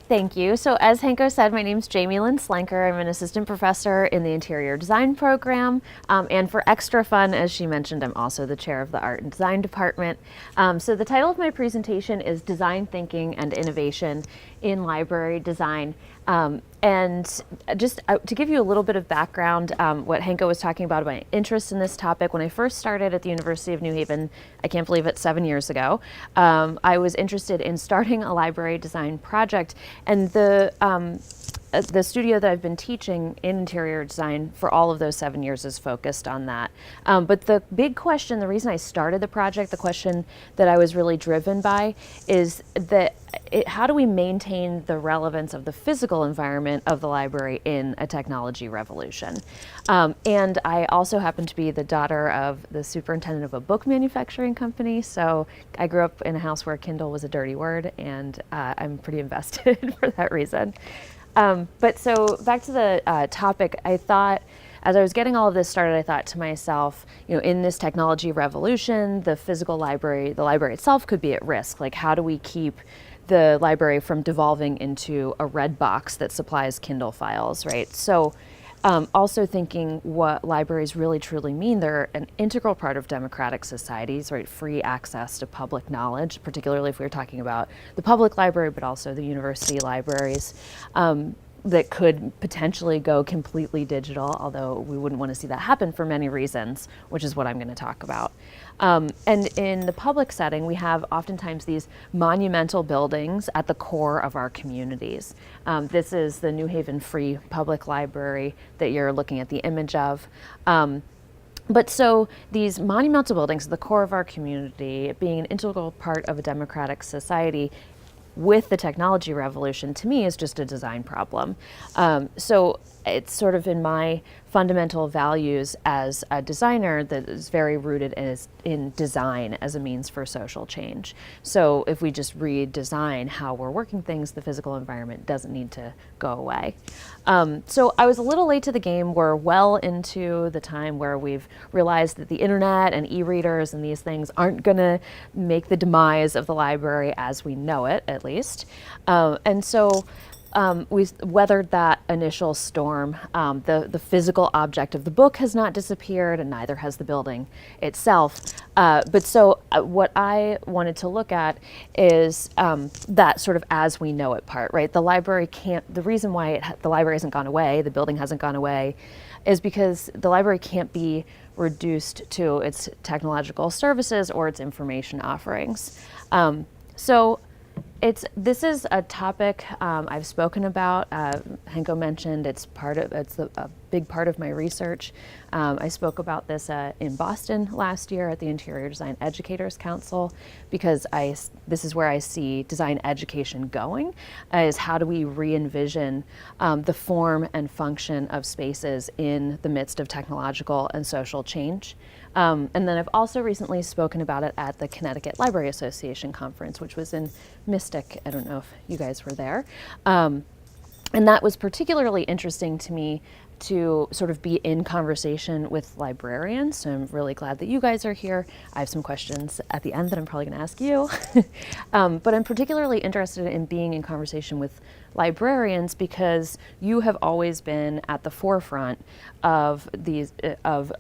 Thank you. So as Hanko said, my name is Jamie Lynn Slenker. I'm an assistant professor in the interior design program. And for extra fun, as she mentioned, I'm also the chair of the art and design department. So the title of my presentation is Design Thinking and Innovation in Library Design. And just to give you a little bit of background, what Hanko was talking about my interest in this topic, when I first started at the University of New Haven, I can't believe it, 7 years ago, I was interested in starting a library design project. And the studio that I've been teaching in interior design for all of those 7 years is focused on that. But the big question, the reason I started the project, the question that I was really driven by is that how do we maintain the relevance of the physical environment of the library in a technology revolution? And I also happen to be the daughter of the superintendent of a book manufacturing company, so I grew up in a house where Kindle was a dirty word, and I'm pretty invested for that reason. But so back to the topic, I thought, as I was getting all of this started, I thought to myself, in this technology revolution, the physical library, the library itself could be at risk. Like, how do we keep the library from devolving into a red box that supplies Kindle files, right? So also thinking what libraries really truly mean. They're an integral part of democratic societies, right? Free access to public knowledge, particularly if we're talking about the public library, but also the university libraries. That could potentially go completely digital, although we wouldn't want to see that happen for many reasons, which is what I'm going to talk about. And in the public setting, we have oftentimes these monumental buildings at the core of our communities. This is the New Haven Free Public Library that you're looking at the image of. But so these monumental buildings at the core of our community, being an integral part of a democratic society, with the technology revolution, to me, is just a design problem. So it's sort of in my fundamental values as a designer that is very rooted in design as a means for social change. So if we just redesign how we're working things, the physical environment doesn't need to go away. So I was a little late to the game. We're well into the time where we've realized that the internet and e-readers and these things aren't going to make the demise of the library as we know it, at least. And so we weathered that initial storm. The physical object of the book has not disappeared, and neither has the building itself. But so what I wanted to look at is that sort of as we know it part, right? The library can't, the reason why the library hasn't gone away, the building hasn't gone away, is because the library can't be reduced to its technological services or its information offerings. So this is a topic I've spoken about. Hanko mentioned it's a big part of my research. I spoke about this in Boston last year at the Interior Design Educators Council, because this is where I see design education going, is how do we re-envision the form and function of spaces in the midst of technological and social change. And then I've also recently spoken about it at the Connecticut Library Association conference, which was in Mystic. I don't know if you guys were there. And that was particularly interesting to me to sort of be in conversation with librarians. So I'm really glad that you guys are here. I have some questions at the end that I'm probably going to ask you. But I'm particularly interested in being in conversation with librarians because you have always been at the forefront of these, of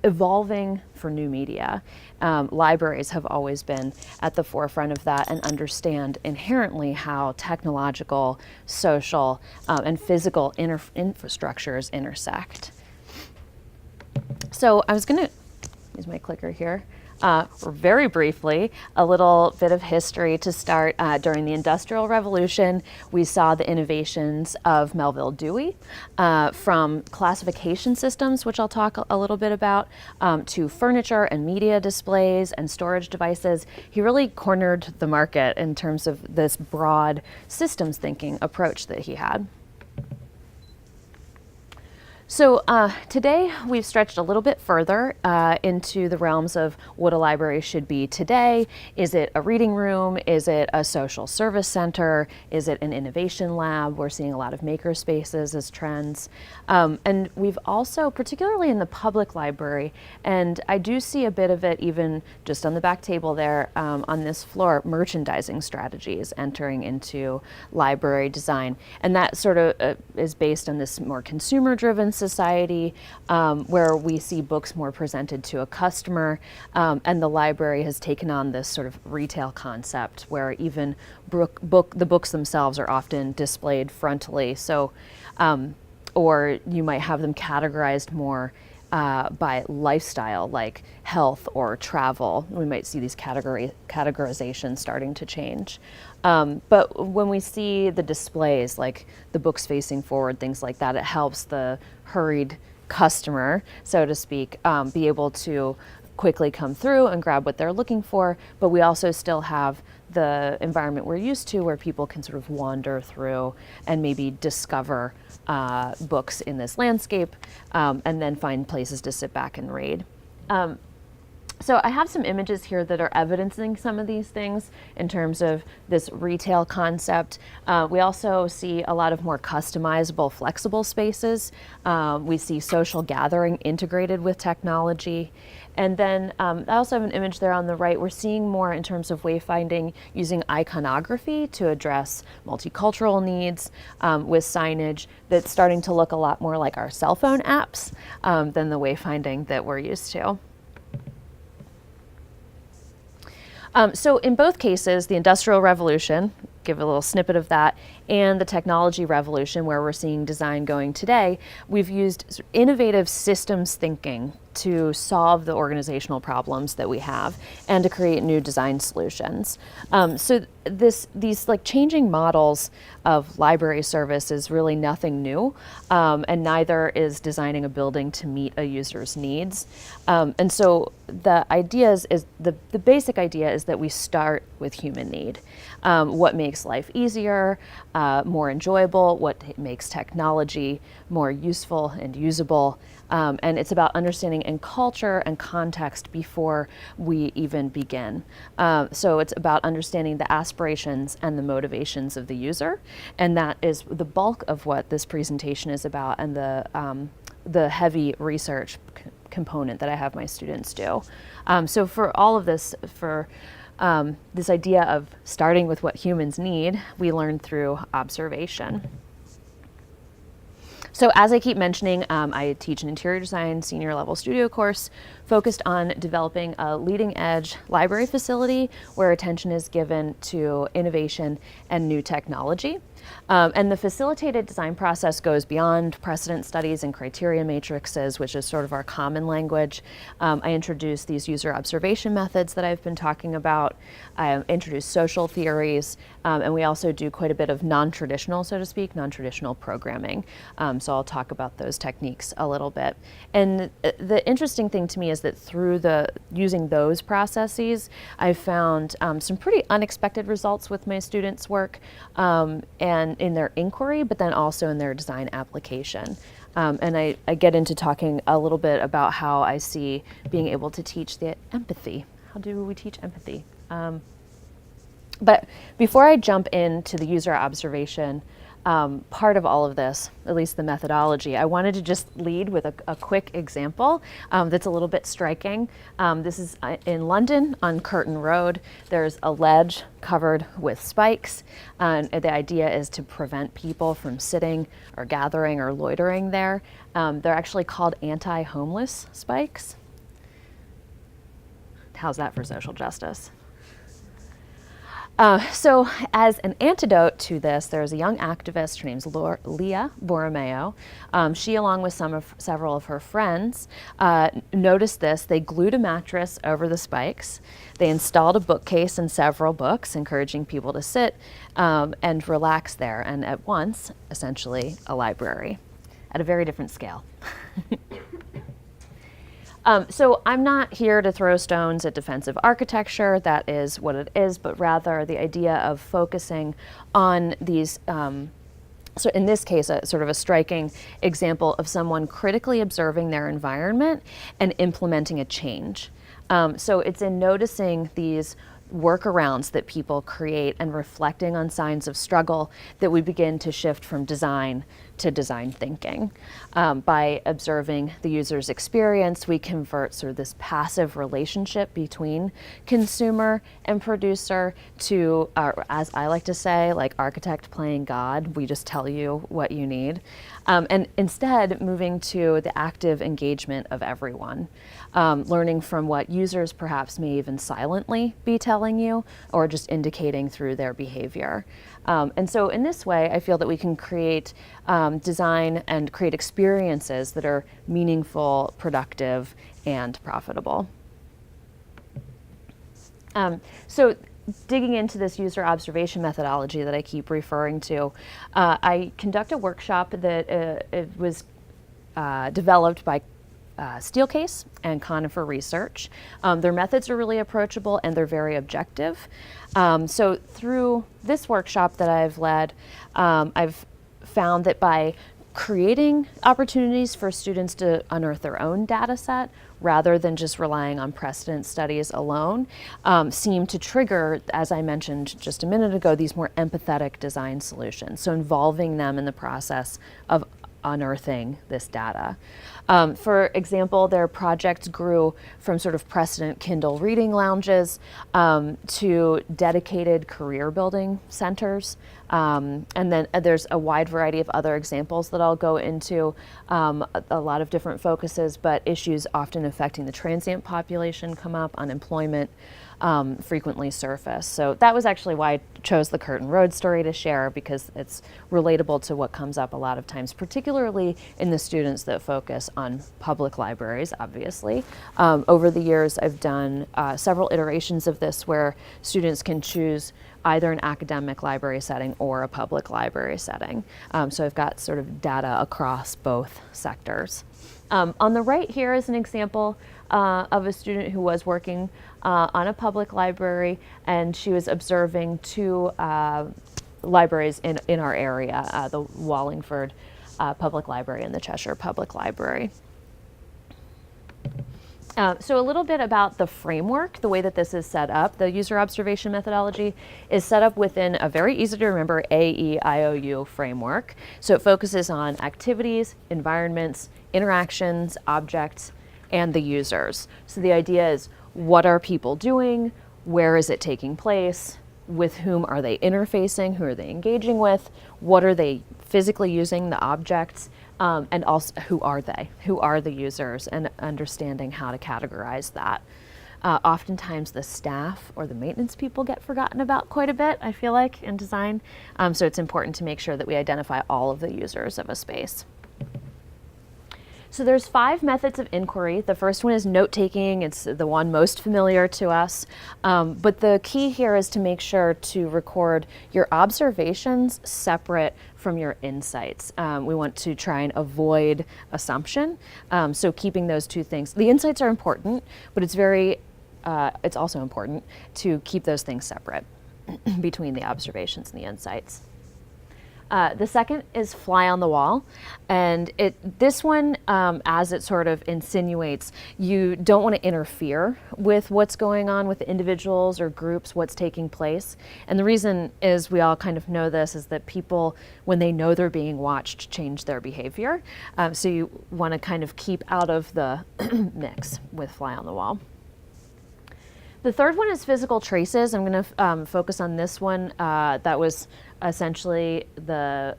evolving for new media. Libraries have always been at the forefront of that and understand inherently how technological, social, and physical infrastructures intersect. So I was going to use my clicker here. Very briefly, a little bit of history to start. During the Industrial Revolution, we saw the innovations of Melville Dewey, from classification systems, which I'll talk a little bit about, to furniture and media displays and storage devices. He really cornered the market in terms of this broad systems thinking approach that he had. So today we've stretched a little bit further into the realms of what a library should be today. Is it a reading room? Is it a social service center? Is it an innovation lab? We're seeing a lot of maker spaces as trends. And we've also, particularly in the public library, and I do see a bit of it even just on the back table there on this floor, merchandising strategies entering into library design. And that sort of is based on this more consumer-driven society where we see books more presented to a customer, and the library has taken on this sort of retail concept where even the books themselves are often displayed frontally. So, or you might have them categorized more by lifestyle, like health or travel. We might see these categorizations starting to change. But when we see the displays, like the books facing forward, things like that, it helps the hurried customer, so to speak, be able to quickly come through and grab what they're looking for. But we also still have the environment we're used to where people can sort of wander through and maybe discover books in this landscape and then find places to sit back and read. So I have some images here that are evidencing some of these things in terms of this retail concept. We also see a lot of more customizable, flexible spaces. We see social gathering integrated with technology. And then I also have an image there on the right. We're seeing more in terms of wayfinding using iconography to address multicultural needs with signage that's starting to look a lot more like our cell phone apps than the wayfinding that we're used to. So in both cases, the Industrial Revolution, give a little snippet of that, and the technology revolution, where we're seeing design going today, we've used innovative systems thinking to solve the organizational problems that we have and to create new design solutions. So these like changing models of library service is really nothing new, and neither is designing a building to meet a user's needs. And so the basic idea is that we start with human need. What makes life easier, more enjoyable, what makes technology more useful and usable. And it's about understanding in culture and context before we even begin. So it's about understanding the aspirations and the motivations of the user. And that is the bulk of what this presentation is about, and the heavy research component that I have my students do. So for all of this, for this idea of starting with what humans need, we learn through observation. So as I keep mentioning, I teach an interior design senior level studio course focused on developing a leading edge library facility where attention is given to innovation and new technology. And the facilitated design process goes beyond precedent studies and criteria matrices, which is sort of our common language. I introduce these user observation methods that I've been talking about. I introduce social theories, and we also do quite a bit of non-traditional, so to speak, non-traditional programming. So I'll talk about those techniques a little bit. And the interesting thing to me is that through using those processes, I've found some pretty unexpected results with my students' work. And in their inquiry, but then also in their design application. And I get into talking a little bit about how I see being able to teach the empathy. How do we teach empathy? But before I jump into the user observation part of all of this, at least the methodology, I wanted to just lead with a quick example that's a little bit striking. This is in London on Curtain Road. There's a ledge covered with spikes, and the idea is to prevent people from sitting or gathering or loitering there. They're actually called anti-homeless spikes. How's that for social justice? So as an antidote to this, there's a young activist, her name's Leah Borromeo. She, along with several of her friends, noticed this. They glued a mattress over the spikes. They installed a bookcase and several books, encouraging people to sit and relax there, and at once, essentially, a library at a very different scale. So I'm not here to throw stones at defensive architecture. That is what it is, but rather the idea of focusing on these So in this case, a sort of a striking example of someone critically observing their environment and implementing a change. So it's in noticing these workarounds that people create and reflecting on signs of struggle that we begin to shift from design to design thinking. By observing the user's experience, we convert sort of this passive relationship between consumer and producer to, as I like to say, like architect playing God. We just tell you what you need. And instead, moving to the active engagement of everyone, learning from what users perhaps may even silently be telling you or just indicating through their behavior. And so in this way, I feel that we can create design and create experiences that are meaningful, productive, and profitable. So digging into this user observation methodology that I keep referring to, I conduct a workshop that it was developed by Steelcase and Conifer Research. Their methods are really approachable and they're very objective. So through this workshop that I've led, I've found that by creating opportunities for students to unearth their own data set rather than just relying on precedent studies alone, seem to trigger, as I mentioned just a minute ago, these more empathetic design solutions. So involving them in the process of unearthing this data. For example, their project grew from sort of precedent Kindle reading lounges to dedicated career building centers. And then there's a wide variety of other examples that I'll go into, a lot of different focuses, but issues often affecting the transient population come up, unemployment, frequently surface. So that was actually why I chose the Curtin Road story to share, because it's relatable to what comes up a lot of times, particularly in the students that focus on public libraries, obviously. Over the years, I've done several iterations of this where students can choose either an academic library setting or a public library setting. So I've got sort of data across both sectors. On the right here is an example of a student who was working on a public library, and she was observing two libraries in our area, the Wallingford Public Library and the Cheshire Public Library. So a little bit about the framework, the way that this is set up. The user observation methodology is set up within a very easy to remember AEIOU framework. So it focuses on activities, environments, interactions, objects, and the users. So the idea is, what are people doing? Where is it taking place? With whom are they interfacing? Who are they engaging with? What are they physically using, the objects? And also, who are they? Who are the users? And understanding how to categorize that. Oftentimes the staff or the maintenance people get forgotten about quite a bit, I feel like, in design. So it's important to make sure that we identify all of the users of a space. So there's 5 methods of inquiry. The first one is note-taking. It's the one most familiar to us. But the key here is to make sure to record your observations separate from your insights. We want to try and avoid assumption. So keeping those two things. The insights are important, but it's also important to keep those things separate between the observations and the insights. The second is fly on the wall, and this one, as it sort of insinuates, you don't want to interfere with what's going on with individuals or groups, what's taking place. And the reason is, we all kind of know this, is that people, when they know they're being watched, change their behavior. So you want to kind of keep out of the mix with fly on the wall. The third one is physical traces. I'm going to focus on this one. That was essentially the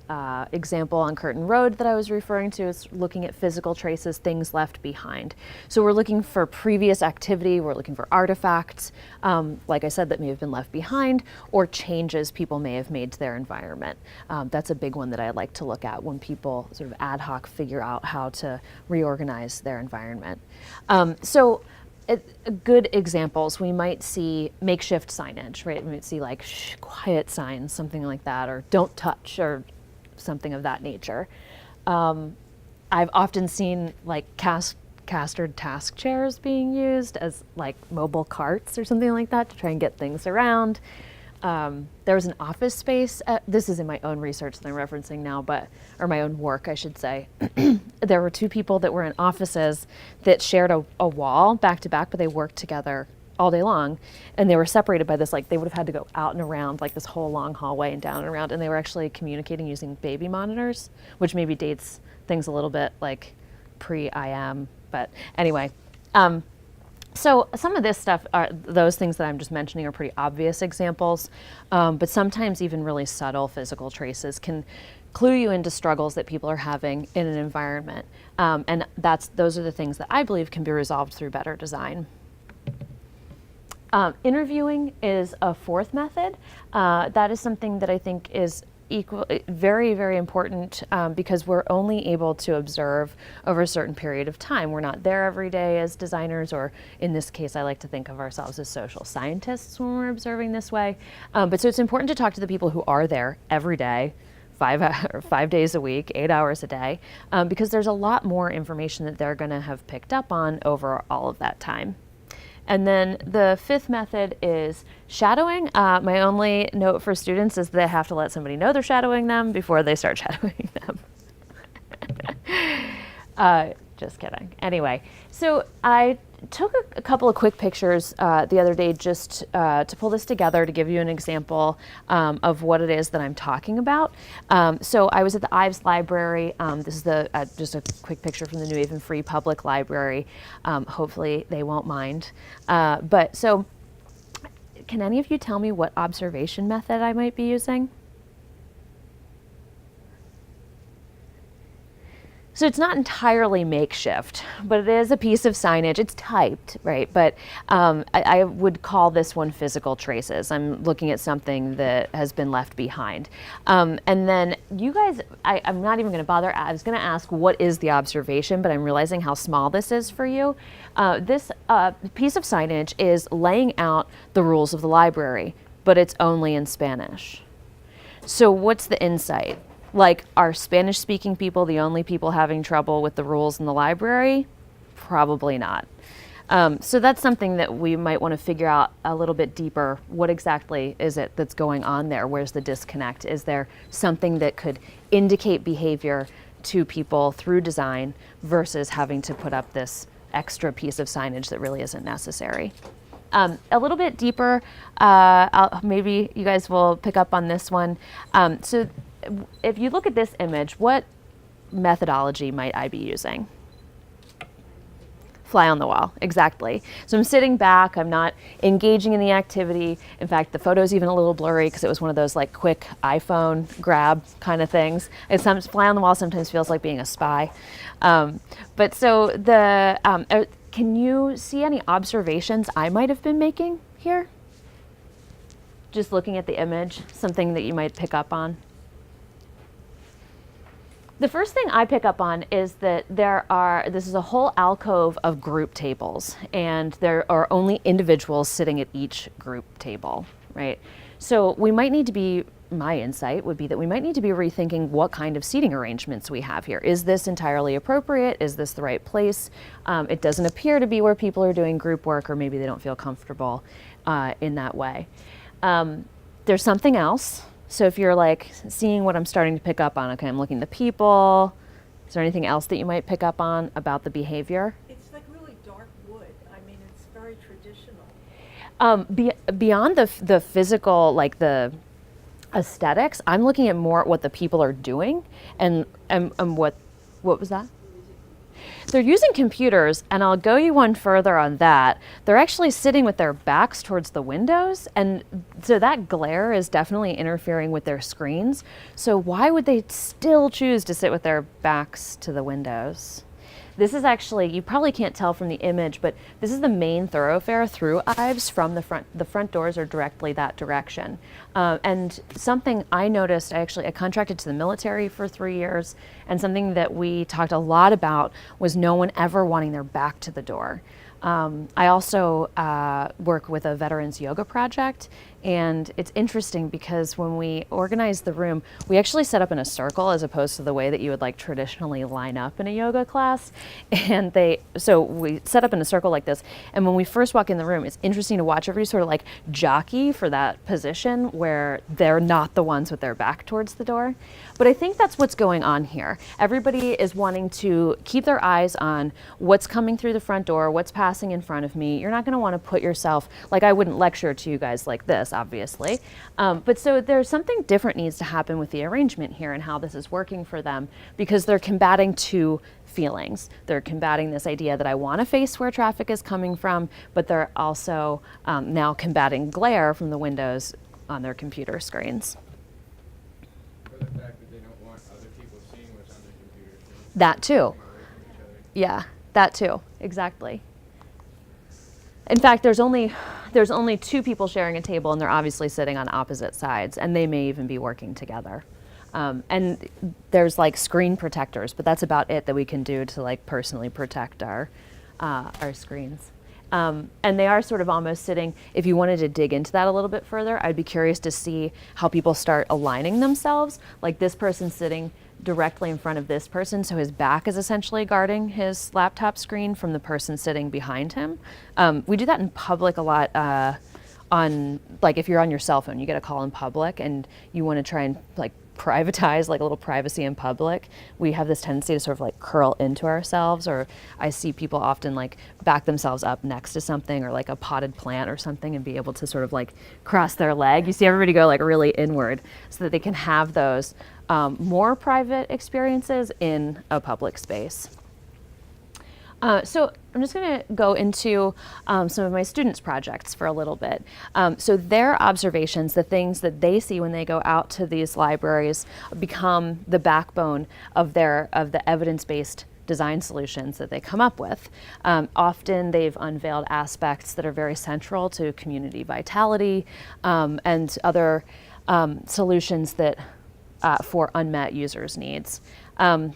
example on Curtin Road that I was referring to. Is looking at physical traces, things left behind. So we're looking for previous activity, we're looking for artifacts, like I said, that may have been left behind, or changes people may have made to their environment. That's a big one that I like to look at when people sort of ad hoc figure out how to reorganize their environment. Good examples, we might see makeshift signage, right? We might see like quiet signs, something like that, or don't touch, or something of that nature. I've often seen like castered task chairs being used as like mobile carts or something like that to try and get things around. there was an office space. This is in my own research that I'm referencing now, or my own work, I should say. There were two people that were in offices that shared a wall back to back, but they worked together all day long, and they were separated by this, like they would have had to go out and around like this whole long hallway and down and around, and they were actually communicating using baby monitors, which maybe dates things a little bit like pre-IM, but anyway. So some of this stuff, those things that I'm just mentioning are pretty obvious examples, but sometimes even really subtle physical traces can clue you into struggles that people are having in an environment, and those are the things that I believe can be resolved through better design. Interviewing is a fourth method. That is something that I think is very, very important because we're only able to observe over a certain period of time. We're not there every day as designers, or in this case, I like to think of ourselves as social scientists when we're observing this way. But so it's important to talk to the people who are there every day, 5 days a week, 8 hours a day, because there's a lot more information that they're going to have picked up on over all of that time. And then the fifth method is shadowing. My only note for students is they have to let somebody know they're shadowing them before they start shadowing them. Just kidding. Anyway, so I took a couple of quick pictures the other day just to pull this together to give you an example of what it is that I'm talking about. So I was at the Ives Library. This is just a quick picture from the New Haven Free Public Library. Hopefully they won't mind. But so can any of you tell me what observation method I might be using? So it's not entirely makeshift, but it is a piece of signage. It's typed, right? But I would call this one physical traces. I'm looking at something that has been left behind. And then you guys, I'm not even going to bother. I was going to ask what is the observation, but I'm realizing how small this is for you. This piece of signage is laying out the rules of the library, but it's only in Spanish. So what's the insight? Like, are Spanish-speaking people the only people having trouble with the rules in the library? Probably not. So that's something that we might want to figure out a little bit deeper. What exactly is it that's going on there? Where's the disconnect? Is there something that could indicate behavior to people through design versus having to put up this extra piece of signage that really isn't necessary? A little bit deeper, maybe you guys will pick up on this one. So if you look at this image, what methodology might I be using? Fly on the wall, exactly. So I'm sitting back, I'm not engaging in the activity. In fact, the photo's even a little blurry because it was one of those like quick iPhone grab kind of things. Fly on the wall sometimes feels like being a spy. But so can you see any observations I might have been making here? Just looking at the image, something that you might pick up on? The first thing I pick up on is that this is a whole alcove of group tables, and there are only individuals sitting at each group table, right? So we might need to be, my insight would be that we might need to be rethinking what kind of seating arrangements we have here. Is this entirely appropriate? Is this the right place? It doesn't appear to be where people are doing group work, or maybe they don't feel comfortable in that way. There's something else. So if you're like seeing what I'm starting to pick up on, okay, I'm looking at the people. Is there anything else that you might pick up on about the behavior? It's like really dark wood. I mean, it's very traditional. Beyond the physical, like the aesthetics, I'm looking at more what the people are doing and what was that? They're using computers, and I'll go you one further on that. They're actually sitting with their backs towards the windows, and so that glare is definitely interfering with their screens. So why would they still choose to sit with their backs to the windows? This is actually, you probably can't tell from the image, but this is the main thoroughfare through Ives from the front. The front doors are directly that direction. And something I noticed, I contracted to the military for 3 years, and something that we talked a lot about was no one ever wanting their back to the door. I also work with a veterans yoga project, And it's interesting because when we organize the room, we actually set up in a circle as opposed to the way that you would like traditionally line up in a yoga class. And so we set up in a circle like this. And when we first walk in the room, it's interesting to watch everybody sort of like jockey for that position where they're not the ones with their back towards the door. But I think that's what's going on here. Everybody is wanting to keep their eyes on what's coming through the front door, what's passing in front of me. You're not going to want to put yourself, like I wouldn't lecture to you guys like this, obviously. But so there's something different needs to happen with the arrangement here and how this is working for them, because they're combating two feelings. They're combating this idea that I want to face where traffic is coming from, but they're also now combating glare from the windows on their computer screens. Or the fact that they don't want other people seeing what's on their computer screens. That too. Away from each other. Yeah, that too, exactly. In fact, there's only two people sharing a table, and they're obviously sitting on opposite sides, and they may even be working together. And there's like screen protectors, but that's about it that we can do to like personally protect our screens. And they are sort of almost sitting, if you wanted to dig into that a little bit further, I'd be curious to see how people start aligning themselves. Like this person sitting directly in front of this person, so his back is essentially guarding his laptop screen from the person sitting behind him. We do that in public a lot. On like if you're on your cell phone, you get a call in public and you want to try and like privatize like a little privacy in public, we have this tendency to sort of like curl into ourselves, or I see people often like back themselves up next to something or like a potted plant or something and be able to sort of like cross their leg. You see everybody go like really inward so that they can have those more private experiences in a public space. So I'm just going to go into some of my students' projects for a little bit. So their observations, the things that they see when they go out to these libraries, become the backbone of the evidence-based design solutions that they come up with. Often they've unveiled aspects that are very central to community vitality and other solutions that for unmet users' needs.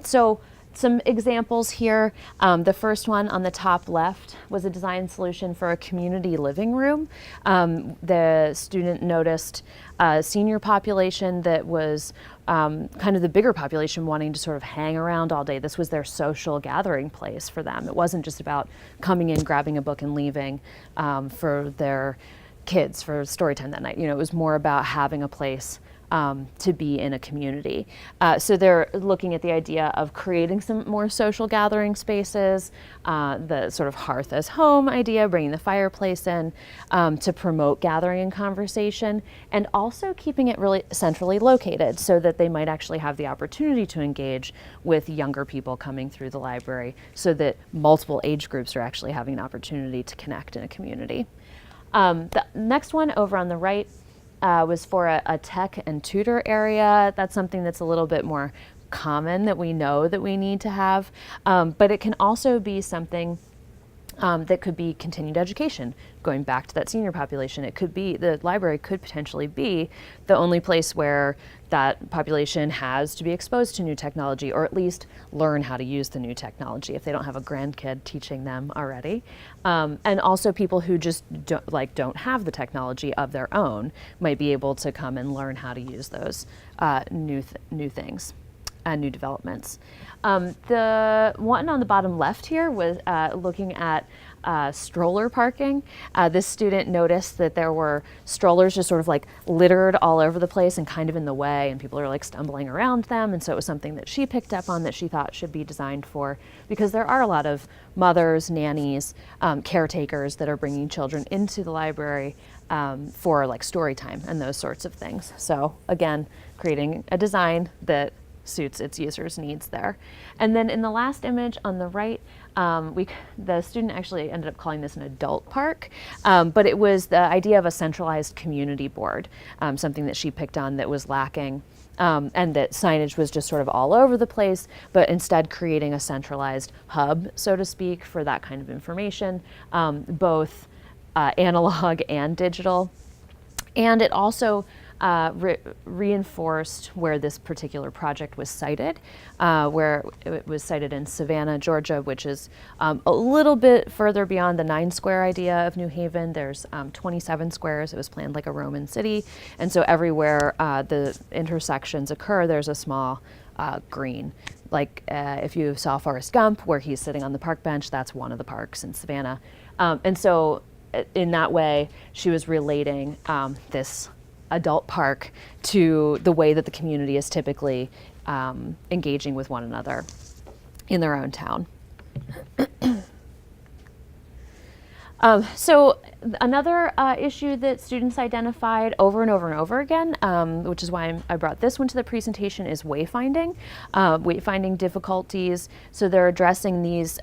So some examples here. The first one on the top left was a design solution for a community living room. The student noticed a senior population that was kind of the bigger population wanting to sort of hang around all day. This was their social gathering place for them. It wasn't just about coming in, grabbing a book and leaving for their kids for story time that night. You know, it was more about having a place to be in a community. So they're looking at the idea of creating some more social gathering spaces, the sort of hearth as home idea, bringing the fireplace in to promote gathering and conversation, and also keeping it really centrally located so that they might actually have the opportunity to engage with younger people coming through the library so that multiple age groups are actually having an opportunity to connect in a community. The next one over on the right was for a tech and tutor area. That's something that's a little bit more common that we know that we need to have, but it can also be something that could be continued education. Going back to that senior population, it could be, the library could potentially be the only place where that population has to be exposed to new technology, or at least learn how to use the new technology if they don't have a grandkid teaching them already. And also people who just don't have the technology of their own might be able to come and learn how to use those new things. New developments. The one on the bottom left here was looking at stroller parking. This student noticed that there were strollers just sort of like littered all over the place and kind of in the way, and people are like stumbling around them, and so it was something that she picked up on that she thought should be designed for, because there are a lot of mothers, nannies, caretakers that are bringing children into the library for like story time and those sorts of things. So again, creating a design that suits its users' needs there. And then in the last image on the right, the student actually ended up calling this an adult park, but it was the idea of a centralized community board, something that she picked on that was lacking, and that signage was just sort of all over the place, but instead creating a centralized hub, so to speak, for that kind of information, both analog and digital. And it also reinforced where this particular project was cited, where it was cited in Savannah, Georgia, which is a little bit further beyond the 9-square idea of New Haven. There's 27 squares. It was planned like a Roman city. And so everywhere the intersections occur, there's a small green. Like if you saw Forrest Gump, where he's sitting on the park bench, that's one of the parks in Savannah. And so in that way, she was relating this adult park to the way that the community is typically engaging with one another in their own town. So another issue that students identified over and over and over again, which is why I brought this one to the presentation, is wayfinding. Wayfinding difficulties. So they're addressing these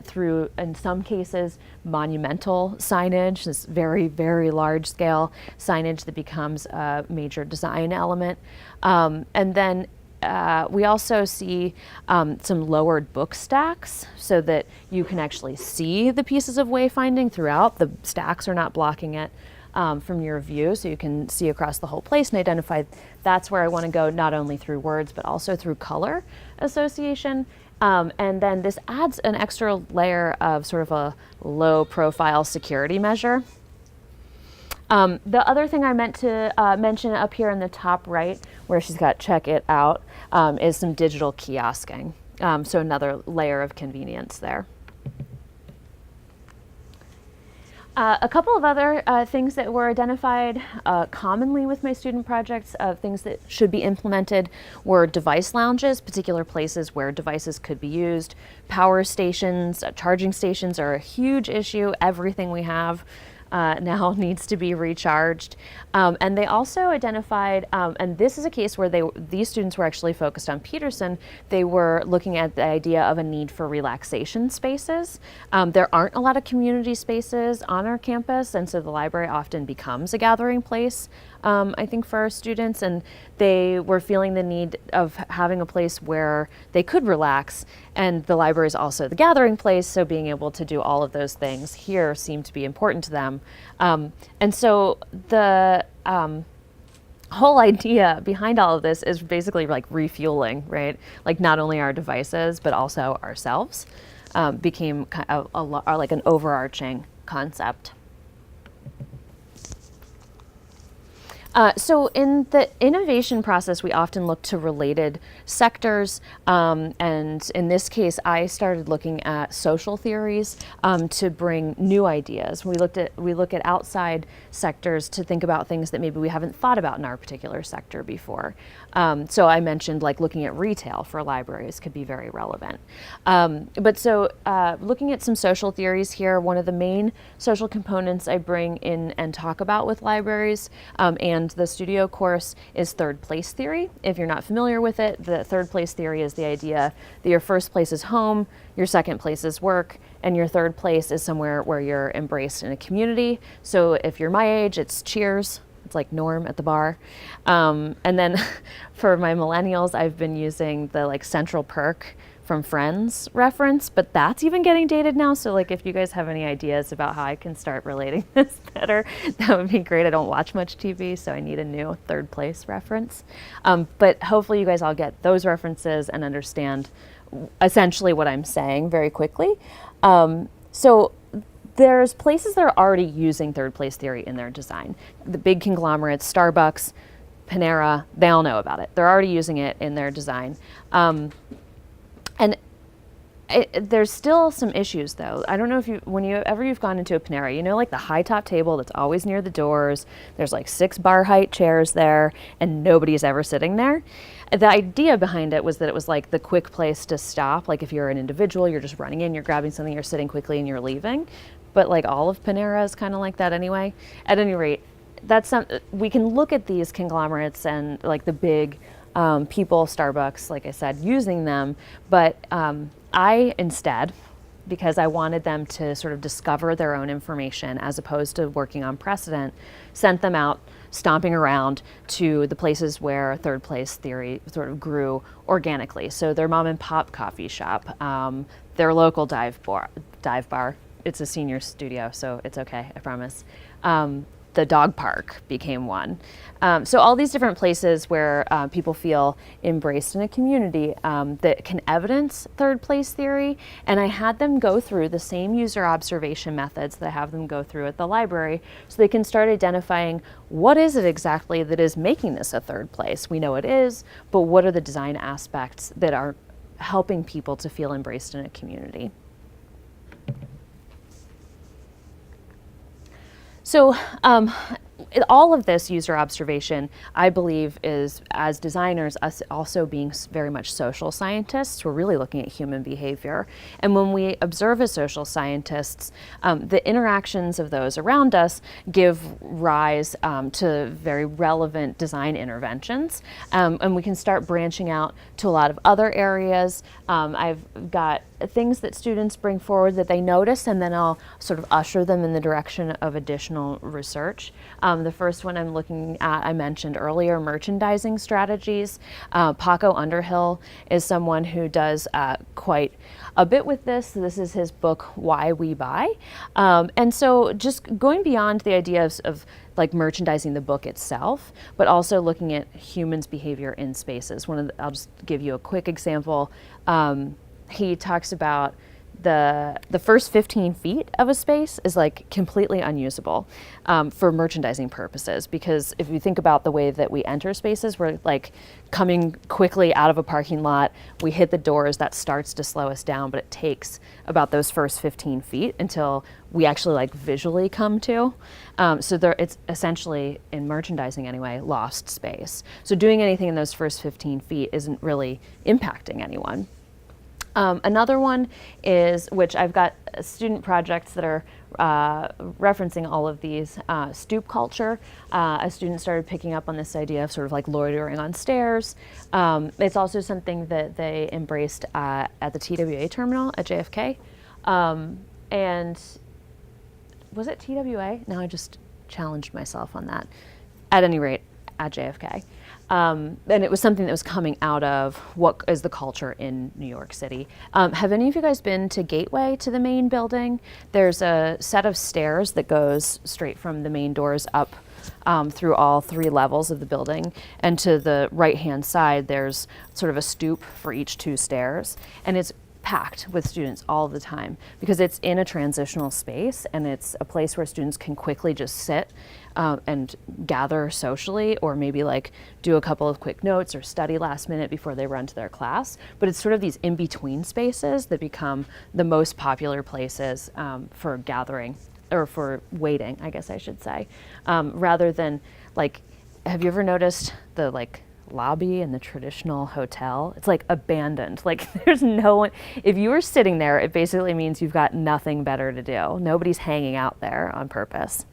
through, in some cases, monumental signage, this very, very large scale signage that becomes a major design element. And then we also see some lowered book stacks so that you can actually see the pieces of wayfinding throughout. The stacks are not blocking it from your view, so you can see across the whole place and identify that's where I want to go, not only through words, but also through color association. And then this adds an extra layer of sort of a low profile security measure. The other thing I meant to mention up here in the top right, where she's got check it out, is some digital kiosking. So another layer of convenience there. A couple of other things that were identified commonly with my student projects of things that should be implemented were device lounges, particular places where devices could be used. Power stations, charging stations are a huge issue. Everything we have now needs to be recharged. And they also identified, and this is a case where these students were actually focused on Peterson. They were looking at the idea of a need for relaxation spaces. There aren't a lot of community spaces on our campus, and so the library often becomes a gathering place, I think, for our students. And they were feeling the need of having a place where they could relax, and the library is also the gathering place, so being able to do all of those things here seemed to be important to them. And so the whole idea behind all of this is basically like refueling, right? Like not only our devices, but also ourselves became kind of like an overarching concept. So in the innovation process, we often look to related sectors, and in this case, I started looking at social theories to bring new ideas. We look at outside sectors to think about things that maybe we haven't thought about in our particular sector before. So I mentioned like looking at retail for libraries could be very relevant. Looking at some social theories here, one of the main social components I bring in and talk about with libraries and the studio course is third place theory. If you're not familiar with it, the third place theory is the idea that your first place is home, your second place is work, and your third place is somewhere where you're embraced in a community. So if you're my age, it's Cheers. It's like Norm at the bar. And then for my millennials, I've been using the like Central Perk from Friends reference, but that's even getting dated now. So like if you guys have any ideas about how I can start relating this better, that would be great. I don't watch much TV, so I need a new third place reference. But hopefully you guys all get those references and understand essentially what I'm saying very quickly. So there's places that are already using third place theory in their design. The big conglomerates, Starbucks, Panera, they all know about it. They're already using it in their design. There's still some issues though. I don't know if you've gone into a Panera, you know, like the high top table that's always near the doors. There's like 6 bar height chairs there and nobody's ever sitting there. The idea behind it was that it was like the quick place to stop. Like if you're an individual, you're just running in, you're grabbing something, you're sitting quickly and you're leaving. But like all of Panera is kind of like that anyway. At any rate, we can look at these conglomerates and like the big people, Starbucks, like I said, using them, but I instead, because I wanted them to sort of discover their own information as opposed to working on precedent, sent them out stomping around to the places where third place theory sort of grew organically. So their mom and pop coffee shop, their local dive bar. It's a senior studio, so it's okay, I promise. the dog park became one. So all these different places where people feel embraced in a community that can evidence third place theory. And I had them go through the same user observation methods that I have them go through at the library, so they can start identifying what is it exactly that is making this a third place. We know it is, but what are the design aspects that are helping people to feel embraced in a community? So all of this user observation, I believe, is, as designers, us also being very much social scientists. We're really looking at human behavior. And when we observe as social scientists, the interactions of those around us give rise to very relevant design interventions. And we can start branching out to a lot of other areas. I've got things that students bring forward that they notice, and then I'll sort of usher them in the direction of additional research. The first one I'm looking at, I mentioned earlier, merchandising strategies. Paco Underhill is someone who does quite a bit with this. This is his book, Why We Buy. And so just going beyond the idea of like merchandising the book itself, but also looking at humans' behavior in spaces. I'll just give you a quick example. He talks about the first 15 feet of a space is like completely unusable for merchandising purposes, because if you think about the way that we enter spaces, we're like coming quickly out of a parking lot, we hit the doors, that starts to slow us down, but it takes about those first 15 feet until we actually like visually come to. So it's essentially, in merchandising anyway, lost space. So doing anything in those first 15 feet isn't really impacting anyone. Another one is, which I've got student projects that are referencing all of these, stoop culture. A student started picking up on this idea of sort of like loitering on stairs. It's also something that they embraced at the TWA terminal at JFK. And was it TWA? No, I just challenged myself on that. At any rate, at JFK. And it was something that was coming out of what is the culture in New York City. Have any of you guys been to Gateway, to the main building? There's a set of stairs that goes straight from the main doors up through all 3 levels of the building. And to the right-hand side, there's sort of a stoop for each 2 stairs. And it's packed with students all the time because it's in a transitional space, and it's a place where students can quickly just sit and gather socially, or maybe like do a couple of quick notes or study last minute before they run to their class. But it's sort of these in-between spaces that become the most popular places for gathering, or for waiting, I guess I should say, rather than like, have you ever noticed the like lobby in the traditional hotel? It's like abandoned. Like there's no one. If you were sitting there, it basically means you've got nothing better to do. Nobody's hanging out there on purpose.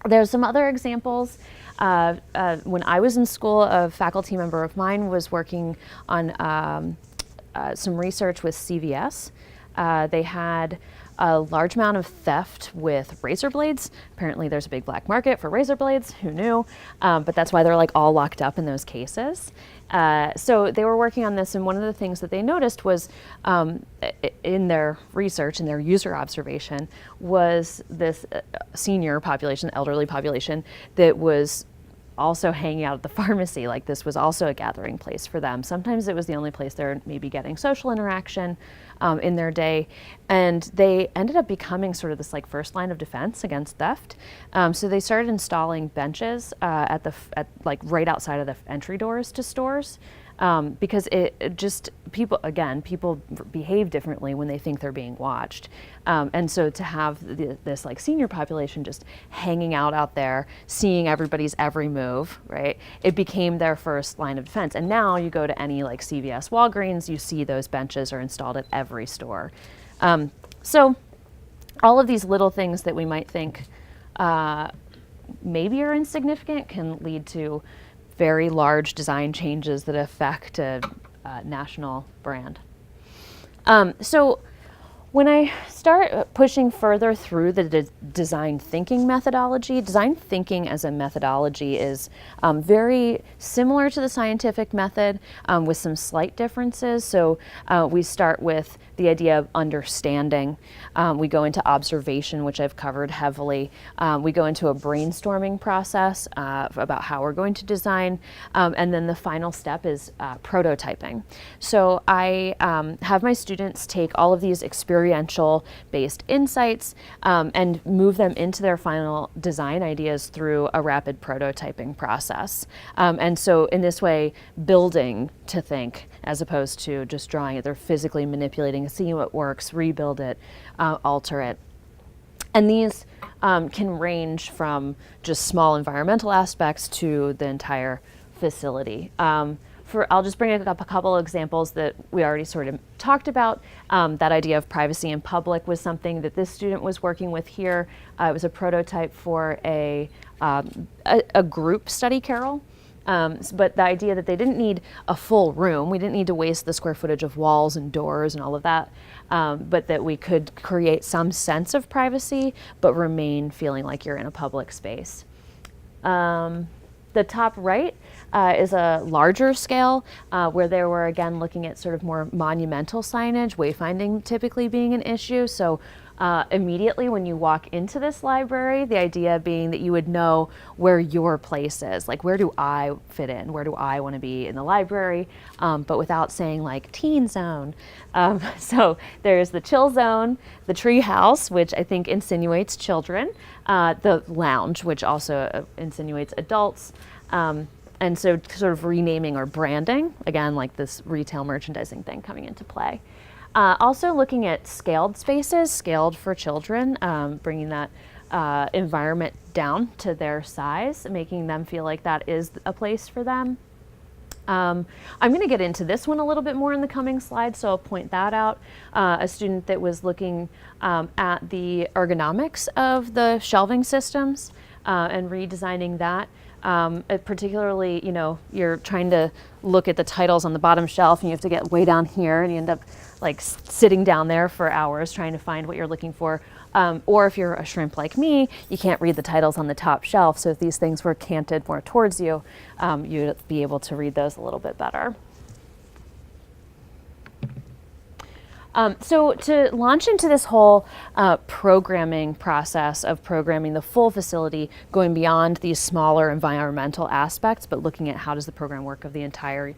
There's some other examples. When I was in school, a faculty member of mine was working on some research with CVS. They had a large amount of theft with razor blades. Apparently there's a big black market for razor blades, who knew? But that's why they're like all locked up in those cases. So they were working on this, and one of the things that they noticed was in their research, in their user observation, was this senior population, elderly population, that was also hanging out at the pharmacy. Like this was also a gathering place for them. Sometimes it was the only place they're maybe getting social interaction in their day. And they ended up becoming sort of this like first line of defense against theft. So they started installing benches at like right outside of the entry doors to stores. Because it just, people behave differently when they think they're being watched. And so to have this like senior population just hanging out there, seeing everybody's every move, right? It became their first line of defense. And now you go to any like CVS, Walgreens, you see those benches are installed at every store. So all of these little things that we might think maybe are insignificant can lead to very large design changes that affect a national brand. So When I start pushing further through the design thinking methodology, design thinking as a methodology is very similar to the scientific method with some slight differences. So we start with the idea of understanding. We go into observation, which I've covered heavily. We go into a brainstorming process about how we're going to design. And then the final step is prototyping. So I have my students take all of these experiential based insights and move them into their final design ideas through a rapid prototyping process. And so in this way, building to think as opposed to just drawing it. They're physically manipulating, seeing what works, rebuild it, alter it. And these can range from just small environmental aspects to the entire facility. I'll just bring up a couple of examples that we already sort of talked about. That idea of privacy in public was something that this student was working with here. It was a prototype for a group study carrel. But the idea that they didn't need a full room, we didn't need to waste the square footage of walls and doors and all of that, but that we could create some sense of privacy, but remain feeling like you're in a public space. The top right is a larger scale where they were again looking at sort of more monumental signage, wayfinding typically being an issue. So immediately when you walk into this library, the idea being that you would know where your place is, like where do I fit in, where do I want to be in the library, but without saying like teen zone. So there's the chill zone, the tree house, which I think insinuates children, the lounge, which also insinuates adults, and so sort of renaming or branding, again, like this retail merchandising thing coming into play. Also looking at scaled spaces, scaled for children, bringing that environment down to their size, making them feel like that is a place for them. I'm going to get into this one a little bit more in the coming slides, so I'll point that out. A student that was looking at the ergonomics of the shelving systems and redesigning that. Particularly, you're trying to look at the titles on the bottom shelf and you have to get way down here and you end up like sitting down there for hours trying to find what you're looking for. Or if you're a shrimp like me, you can't read the titles on the top shelf. So if these things were canted more towards you, you'd be able to read those a little bit better. So to launch into this whole programming process of programming the full facility, going beyond these smaller environmental aspects, but looking at how does the program work of the entire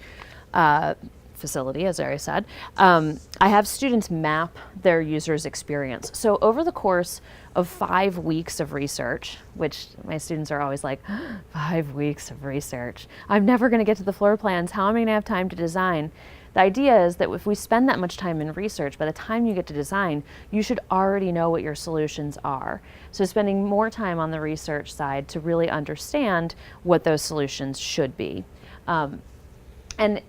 facility, as I said, I have students map their users' experience. So over the course of 5 weeks of research, which my students are always like, 5 weeks of research, I'm never going to get to the floor plans. How am I going to have time to design? The idea is that if we spend that much time in research, by the time you get to design, you should already know what your solutions are. So spending more time on the research side to really understand what those solutions should be. And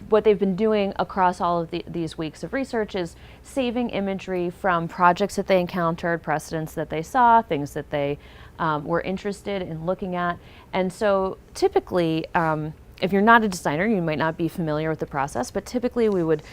what they've been doing across all of these weeks of research is saving imagery from projects that they encountered, precedents that they saw, things that they were interested in looking at. And so typically, if you're not a designer, you might not be familiar with the process, but typically we would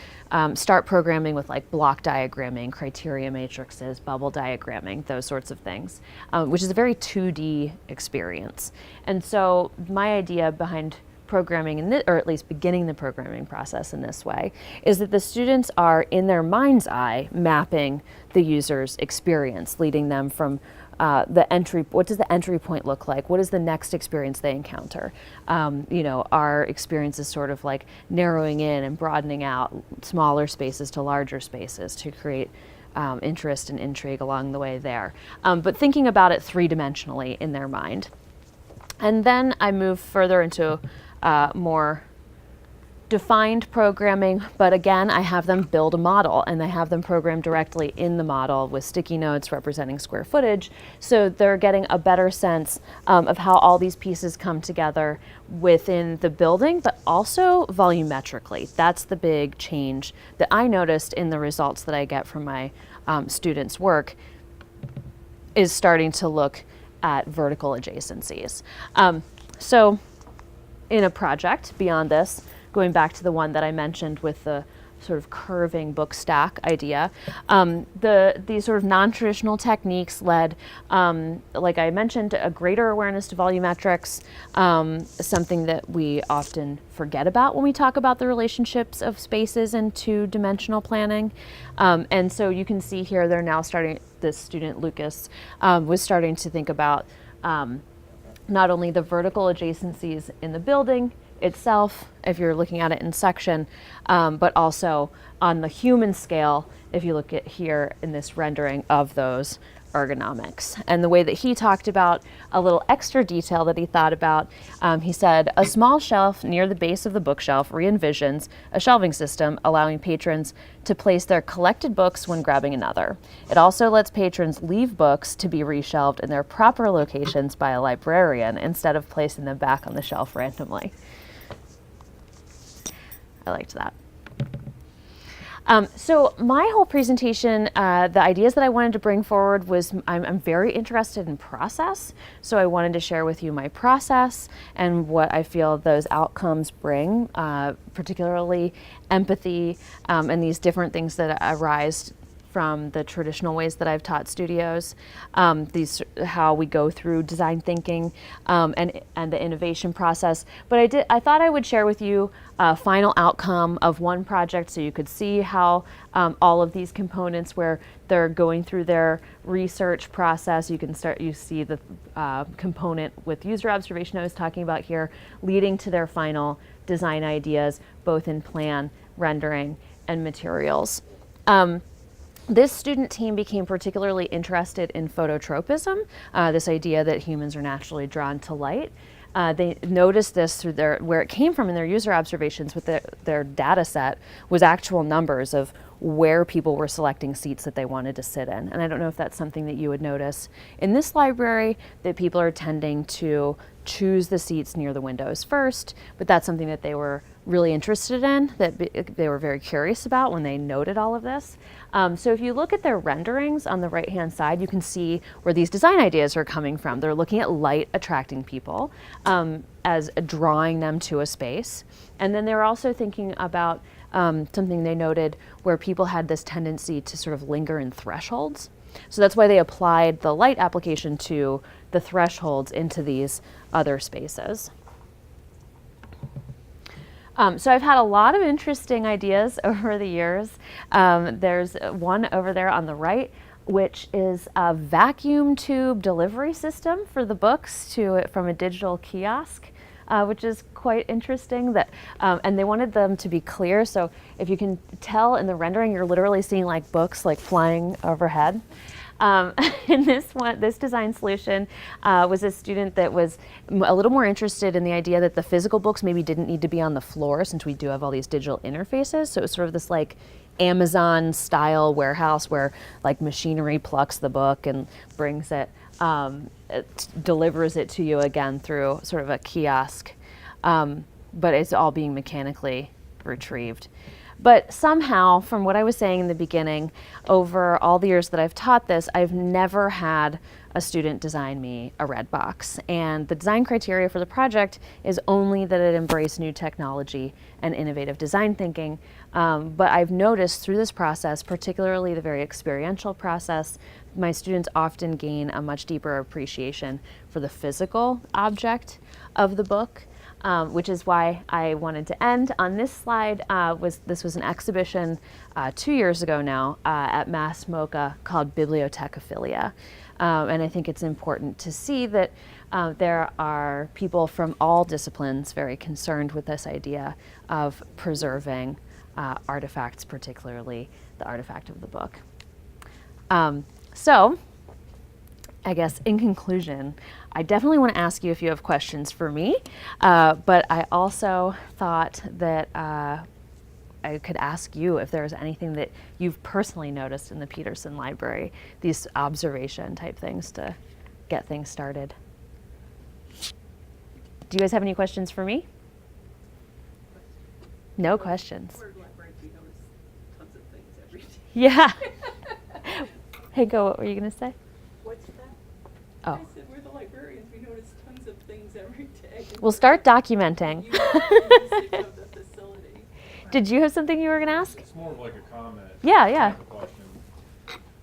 start programming with like block diagramming, criteria matrices, bubble diagramming, those sorts of things, which is a very 2D experience. And so my idea behind programming, or at least beginning the programming process in this way, is that the students are in their mind's eye mapping the user's experience, leading them from what does the entry point look like? What is the next experience they encounter? Our experience is sort of like narrowing in and broadening out smaller spaces to larger spaces to create interest and intrigue along the way there. But thinking about it three-dimensionally in their mind. And then I move further into more defined programming, but again, I have them build a model and I have them program directly in the model with sticky notes representing square footage. So they're getting a better sense of how all these pieces come together within the building, but also volumetrically. That's the big change that I noticed in the results that I get from my students' work, is starting to look at vertical adjacencies. So in a project beyond this, going back to the one that I mentioned with the sort of curving book stack idea. These sort of non-traditional techniques led, like I mentioned, a greater awareness to volumetrics, something that we often forget about when we talk about the relationships of spaces and two-dimensional planning. And so you can see here they're now starting, this student Lucas was starting to think about not only the vertical adjacencies in the building itself, if you're looking at it in section, but also on the human scale, if you look at here in this rendering of those ergonomics. And the way that he talked about a little extra detail that he thought about, he said, a small shelf near the base of the bookshelf re-envisions a shelving system allowing patrons to place their collected books when grabbing another. It also lets patrons leave books to be reshelved in their proper locations by a librarian instead of placing them back on the shelf randomly. I liked that. So my whole presentation, the ideas that I wanted to bring forward was I'm very interested in process. So I wanted to share with you my process and what I feel those outcomes bring, particularly empathy and these different things that arise from the traditional ways that I've taught studios, how we go through design thinking and the innovation process. But I thought I would share with you a final outcome of one project so you could see how all of these components where they're going through their research process, you see the component with user observation I was talking about here, leading to their final design ideas, both in plan, rendering, and materials. This student team became particularly interested in phototropism, this idea that humans are naturally drawn to light. They noticed this through where it came from in their user observations with their data set was actual numbers of where people were selecting seats that they wanted to sit in. And I don't know if that's something that you would notice in this library, that people are tending to choose the seats near the windows first, but that's something that they were really interested in, that they were very curious about when they noted all of this. So if you look at their renderings on the right-hand side, you can see where these design ideas are coming from. They're looking at light attracting people as drawing them to a space. And then they're also thinking about something they noted where people had this tendency to sort of linger in thresholds. So that's why they applied the light application to the thresholds into these other spaces. So I've had a lot of interesting ideas over the years. There's one over there on the right, which is a vacuum tube delivery system for the books from a digital kiosk, which is quite interesting. And they wanted them to be clear. So if you can tell in the rendering, you're literally seeing like books like flying overhead. And this design solution was a student that was a little more interested in the idea that the physical books maybe didn't need to be on the floor since we do have all these digital interfaces. So it was sort of this like Amazon style warehouse where like machinery plucks the book and brings it, delivers it to you again through sort of a kiosk, but it's all being mechanically retrieved. But somehow, from what I was saying in the beginning, over all the years that I've taught this, I've never had a student design me a red box. And the design criteria for the project is only that it embrace new technology and innovative design thinking. But I've noticed through this process, particularly the very experiential process, my students often gain a much deeper appreciation for the physical object of the book. Which is why I wanted to end on this slide. This was an exhibition 2 years ago now at Mass MoCA called Bibliothecophilia. And I think it's important to see that there are people from all disciplines very concerned with this idea of preserving artifacts, particularly the artifact of the book. So I guess in conclusion, I definitely want to ask you if you have questions for me, but I also thought that I could ask you if there's anything that you've personally noticed in the Peterson Library, these observation type things to get things started. Do you guys have any questions for me? No questions. We're library, we notice tons of things every day. Yeah. Hey, go, what were you going to say? What's that? Oh. I said we're the librarians, we notice tons of things every day. We'll start documenting. You are the usage of the facility. Did you have something you were going to ask? It's more of like a comment. Yeah, I yeah. have a question.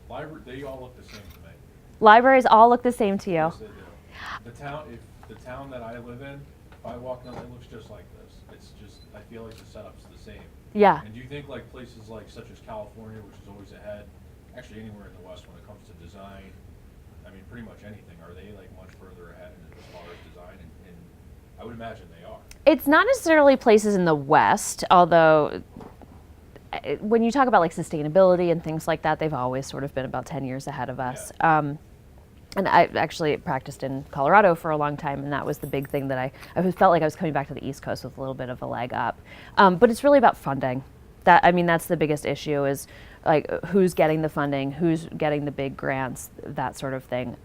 Library, they all look the same to me. Libraries all look the same to you. Yes, they do. The town that I live in, if I walk down, it looks just like this. It's just, I feel like the setup's the same. Yeah. And do you think like places like such as California, which is always ahead, actually anywhere in the West when it comes to design, I mean, pretty much anything, are they like much further ahead as far as design? And I would imagine they are. It's not necessarily places in the West, although when you talk about like sustainability and things like that, they've always sort of been about 10 years ahead of us. Yeah. And I actually practiced in Colorado for a long time, and that was the big thing that I felt like I was coming back to the East Coast with a little bit of a leg up. But it's really about funding. That's the biggest issue is like who's getting the funding, who's getting the big grants, that sort of thing.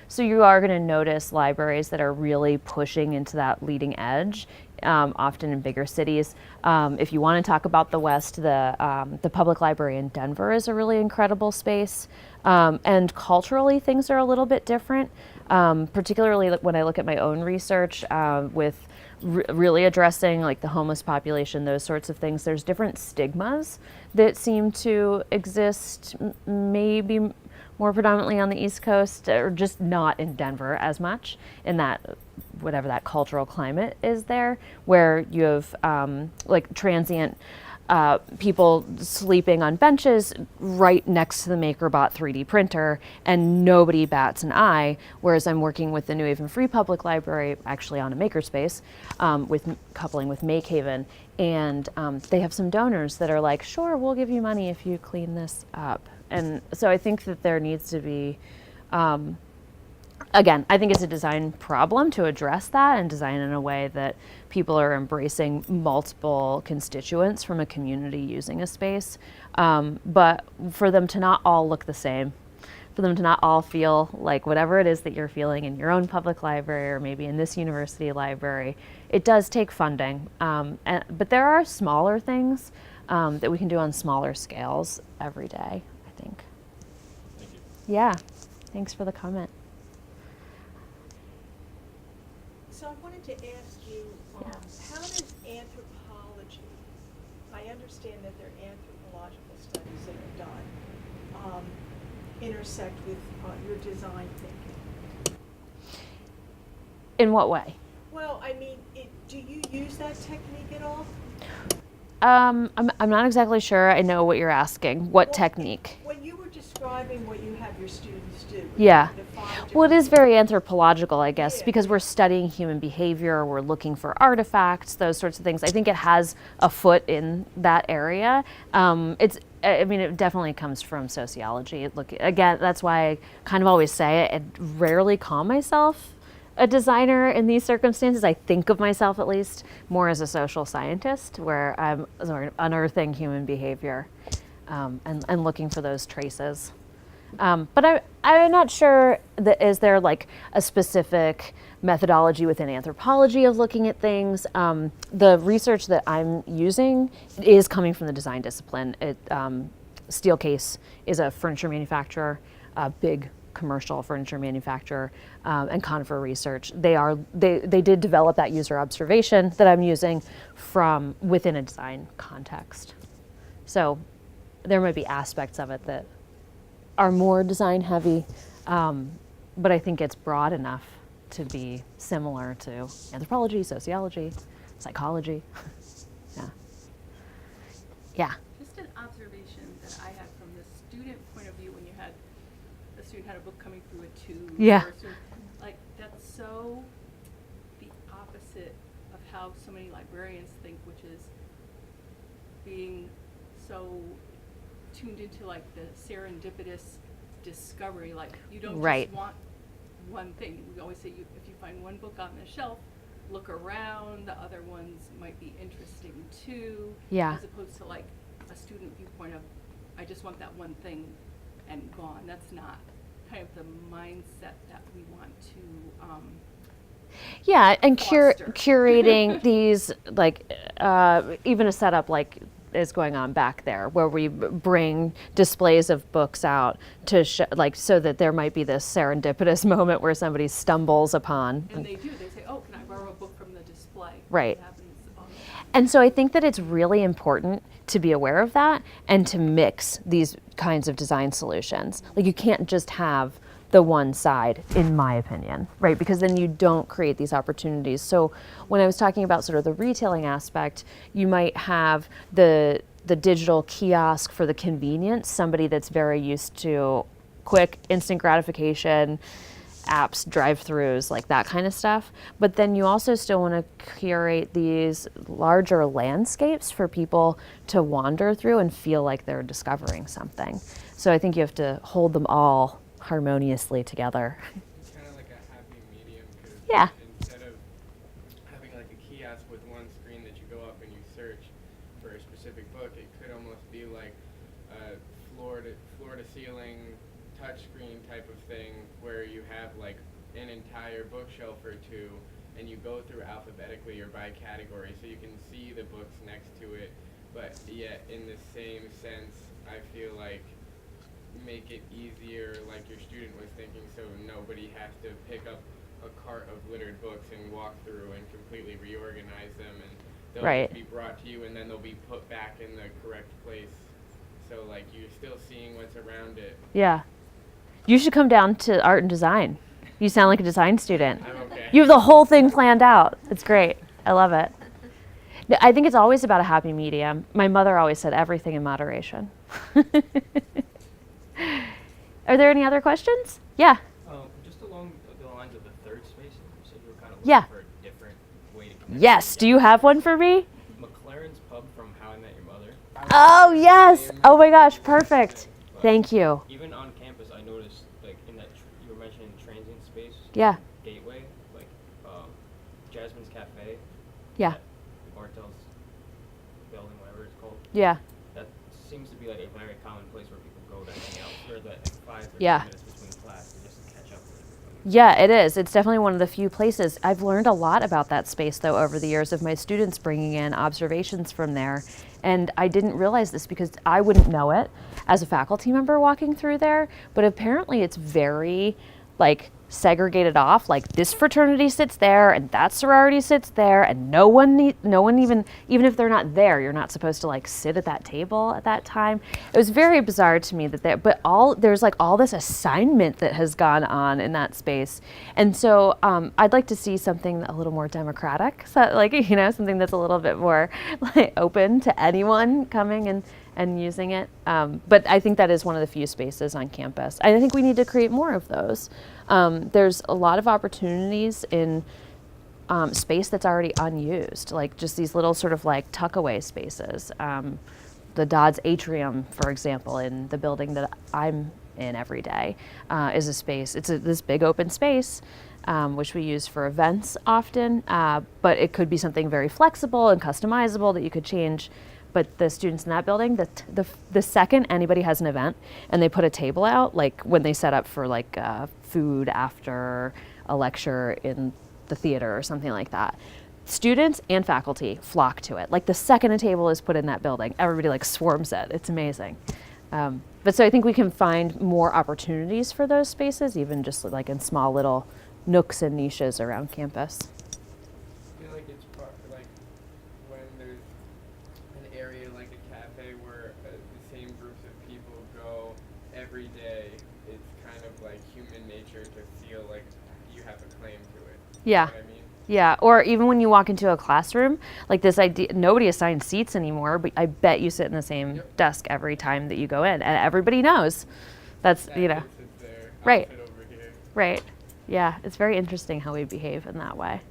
So you are going to notice libraries that are really pushing into that leading edge, often in bigger cities. If you want to talk about the West, the public library in Denver is a really incredible space. And culturally, things are a little bit different, particularly when I look at my own research with really addressing like the homeless population, those sorts of things. There's different stigmas that seem to exist, maybe more predominantly on the East Coast, or just not in Denver as much, in that whatever that cultural climate is there, where you have like transient people sleeping on benches right next to the MakerBot 3D printer, and nobody bats an eye. Whereas I'm working with the New Haven Free Public Library, actually on a makerspace, coupling with Makehaven, and they have some donors that are like, sure, we'll give you money if you clean this up. And so I think that there needs to be, again, I think it's a design problem to address that and design in a way that people are embracing multiple constituents from a community using a space. But for them to not all look the same, for them to not all feel like whatever it is that you're feeling in your own public library or maybe in this university library, it does take funding. But there are smaller things that we can do on smaller scales every day, I think. Thank you. Yeah, thanks for the comment. So I wanted to ask you, how does anthropology, I understand that there are anthropological studies that are done, intersect with your design thinking? In what way? Well, I mean, do you use that technique at all? I'm not exactly sure I know what you're asking. What Well, technique? When you were describing what you have your students do. Yeah. the 5 Well, it is different- very anthropological, I guess, Yeah. because we're studying human behavior, we're looking for artifacts, those sorts of things. I think it has a foot in that area. It definitely comes from sociology. Again, that's why I kind of always say it. I rarely call myself a designer in these circumstances. I think of myself, at least, more as a social scientist, where I'm sort of unearthing human behavior and looking for those traces. But I'm not sure is there like a specific methodology within anthropology of looking at things. The research that I'm using is coming from the design discipline. Steelcase is a furniture manufacturer, a big commercial furniture manufacturer, and Conifer Research. They did develop that user observation that I'm using from within a design context. So there might be aspects of it that are more design heavy, but I think it's broad enough to be similar to anthropology, sociology, psychology. Yeah. Just an observation that I had from the student point of view when you had a student had a book coming through a tube. Yeah. Or a student, like that's so the opposite of how so many librarians think, which is being so tuned into like the serendipitous discovery. Like you don't Right. just want one thing. We always say if you find one book on the shelf, look around, the other ones might be interesting too. Yeah. As opposed to like a student viewpoint of, I just want that one thing and gone. That's not kind of the mindset that we want to, Yeah, and foster. curating these, like, even a setup like is going on back there, where we bring displays of books out to so that there might be this serendipitous moment where somebody stumbles upon. and they do, they say, oh, can I borrow a book from the display? Right. It happens all the time. And so I think that it's really important to be aware of that and to mix these kinds of design solutions. Like you can't just have the one side, in my opinion, right? Because then you don't create these opportunities. So when I was talking about sort of the retailing aspect, you might have the digital kiosk for the convenience, somebody that's very used to quick, instant gratification, apps, drive-throughs, like that kind of stuff. But then you also still want to curate these larger landscapes for people to wander through and feel like they're discovering something. So I think you have to hold them all harmoniously together. It's kind of like a happy medium, because Yeah. instead of having like a kiosk with one screen that you go up and you search for a specific book, it could almost be like a floor to ceiling touch screen type of thing, where you have like an entire bookshelf or two, and you go through alphabetically or by category, so you can see the books next to it, but yet in the same sense, I feel like make it easier, like your student was thinking, so nobody has to pick up a cart of littered books and walk through and completely reorganize them, and they'll Right. just be brought to you and then they'll be put back in the correct place. So like you're still seeing what's around it. Yeah. You should come down to art and design. You sound like a design student. I'm okay. You have the whole thing planned out. It's great. I love it. No, I think it's always about a happy medium. My mother always said everything in moderation. Are there any other questions? Yeah. Just along the lines of the third space, you said you were kind of Yeah. looking for a different way to connect. Yes. Do you have one for me? McLaren's Pub from How I Met Your Mother. Oh, yes. Oh my gosh. Perfect. Thank you. Even on campus, I noticed, like, in that, you were mentioning transient space. Yeah. Gateway, like, Jasmine's Cafe. Yeah. at Bartell's building, whatever it's called. Yeah. That seems to be, like, a very common place where people go to hang out for the 5 or 10 Yeah. minutes between class just to catch up with everybody. Yeah, it is. It's definitely one of the few places. I've learned a lot about that space, though, over the years of my students bringing in observations from there. And I didn't realize this because I wouldn't know it as a faculty member walking through there. But apparently it's very, like, segregated off. Like, this fraternity sits there and that sorority sits there, and no one even if they're not there, you're not supposed to, like, sit at that table at that time. It was very bizarre to me that there's like all this assignment that has gone on in that space. And so I'd like to see something a little more democratic, so, like, something that's a little bit more like open to anyone coming and using it. But I think that is one of the few spaces on campus. I think we need to create more of those. There's a lot of opportunities in space that's already unused, like just these little sort of like tuck-away spaces. The Dodds Atrium, for example, in the building that I'm in every day, is a space. It's this big open space, which we use for events often, but it could be something very flexible and customizable that you could change. But the students in that building, the second anybody has an event and they put a table out, like when they set up for like food after a lecture in the theater or something like that, students and faculty flock to it. Like the second a table is put in that building, everybody like swarms it. It's amazing. But so I think we can find more opportunities for those spaces, even just like in small little nooks and niches around campus. I feel like it's like when there's an area like a cafe where the same groups of people go every day, it's kind of like human nature to feel like you have a claim to it. Yeah. You know what I mean? Yeah, or even when you walk into a classroom, like this idea, nobody assigns seats anymore, but I bet you sit in the same Yep. desk every time that you go in, and everybody knows. That's, That you know, kid sits there, I'll Right. sit over here. right. Yeah, it's very interesting how we behave in that way.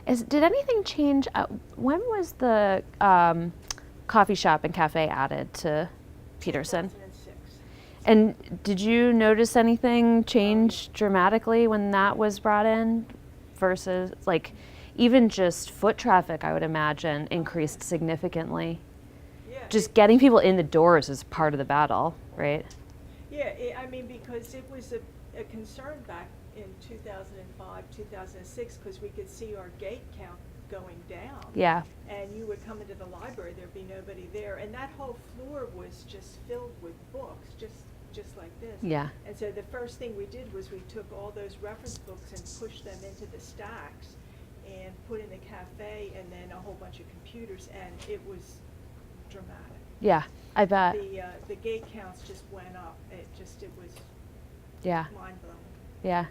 Did anything change? When was the coffee shop and cafe added to Peterson? 2006. And did you notice anything change dramatically when that was brought in versus, like, even just foot traffic, I would imagine, increased significantly? Yeah. Just getting people in the doors is part of the battle, right? Yeah, I mean, because it was a concern back in 2005, 2006, because we could see our gate count going down. Yeah. And you would come into the library, there'd be nobody there, and that whole floor was just filled with books, just like this. Yeah. And so the first thing we did was we took all those reference books and pushed them into the stacks, and put in a cafe and then a whole bunch of computers, and it was dramatic. Yeah, I bet. The gate counts just went up. It was Yeah, mind-blowing. yeah.